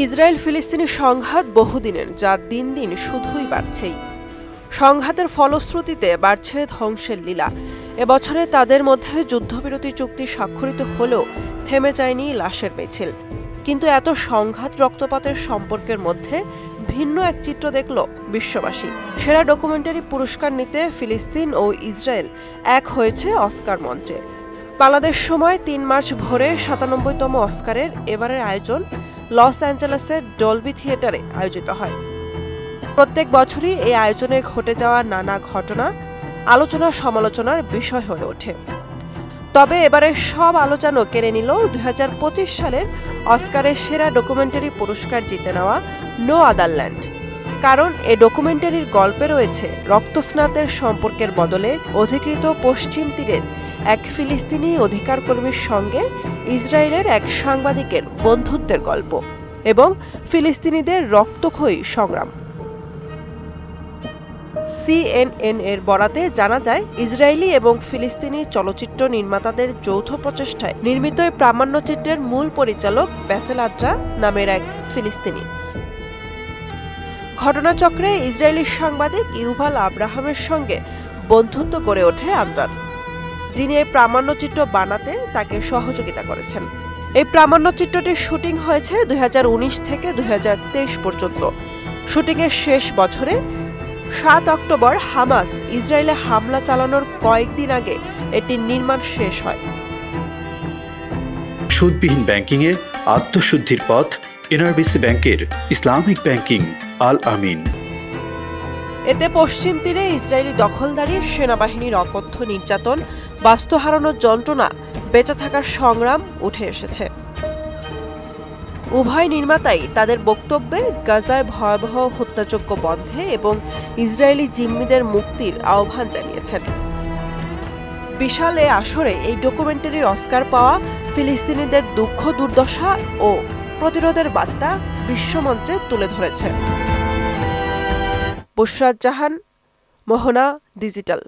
Israel ফিলিস্তিনি সংঘাত বহুদিনের, যা দিন দিন শুধুই বাড়ছেই। সংঘাতের ফলশ্রুতিতে বাড়ছে ধ্বংসের লীলা। এবছরে তাদের মধ্যে যুদ্ধবিরতি চুক্তি স্বাক্ষরিত হলেও থেমে যায়নি লাশের মিছিল। কিন্তু এত সংঘাত, রক্তপাতের সম্পর্কের মধ্যে ভিন্ন এক চিত্র দেখল বিশ্ববাসী। সেরা ডকুমেন্টারি পুরস্কার নিতে ফিলিস্তিন ও ইসরায়েল এক হয়েছে অস্কার মঞ্চে। বাংলাদেশ সময় ৩ মার্চ ভোরে ৯৭তম অস্কারের এবারের আয়োজন লস অ্যাঞ্জেলেসের ডলবি থিয়েটারে আয়োজিত হয়। প্রত্যেক বছরই এই আয়োজনে ঘটে যাওয়া নানা ঘটনা আলোচনা সমালোচনার বিষয় হয়ে ওঠে। তবে এবারে সব আলোচনা কেড়ে নিল ২০২৫ সালের অস্কারের সেরা ডকুমেন্টারি পুরস্কার জিতে নেওয়া নো আদার ল্যান্ড। কারণ এ ডকুমেন্টারির গল্পে রয়েছে রক্তস্নাতের সম্পর্কের বদলে অধিকৃত পশ্চিম তীরের এক ফিলিস্তিনি অধিকারকর্মীর সঙ্গে ইসরায়েলের এক সাংবাদিকের বন্ধুত্বের গল্প এবং ফিলিস্তিনিদের রক্তক্ষয়ী সংগ্রাম। CNN এর বরাতে জানা যায়, ইসরায়েলি এবং ফিলিস্তিনি চলচ্চিত্র নির্মাতাদের যৌথ প্রচেষ্টায় নির্মিত এই প্রামাণ্যচিত্রের মূল পরিচালক ব্যাসেল আদ্রা নামের এক ফিলিস্তিনি। ঘটনাচক্রে ইসরায়েলি সাংবাদিক ইউভাল আব্রাহামের সঙ্গে বন্ধুত্ব গড়ে ওঠে আদ্রার, যিনি এই প্রামাণ্যচিত্র বানাতে তাকে সহযোগিতা করেছেন। এই প্রামাণ্যচিত্রটির শুটিং হয়েছে ২০১৯ থেকে ২০২৩ পর্যন্ত। শুটিংয়ের শেষ বছরে ৭ অক্টোবর হামাস ইসরায়েলে হামলা চালানোর কয়েকদিন আগে এটির নির্মাণ শেষ হয়। সুদবিহীন ব্যাংকিংয়ে আত্মশুদ্ধির পথ এনআরবিসি ব্যাংকের ইসলামিক ব্যাংকিং আল আমিন। এতে পশ্চিম তীরে ইসরায়েলি দখলদারি, সেনাবাহিনীর অকথ্য নির্যাতন, বাস্তু হারানোর যন্ত্রণা, বেঁচে থাকার সংগ্রাম উঠে এসেছে। উভয় নির্মাতাই তাদের বক্তব্যে গাজায় ভয়াবহ হত্যাযজ্ঞ বন্ধে এবং ইসরায়েলি জিম্মিদের মুক্তির আহ্বান জানিয়েছেন। বিশাল এ আসরে এই ডকুমেন্টারির অস্কার পাওয়া ফিলিস্তিনিদের দুঃখ, দুর্দশা ও প্রতিরোধের বার্তা বিশ্বমঞ্চে তুলে ধরেছে। বুশরাত জাহান, মোহনা ডিজিটাল।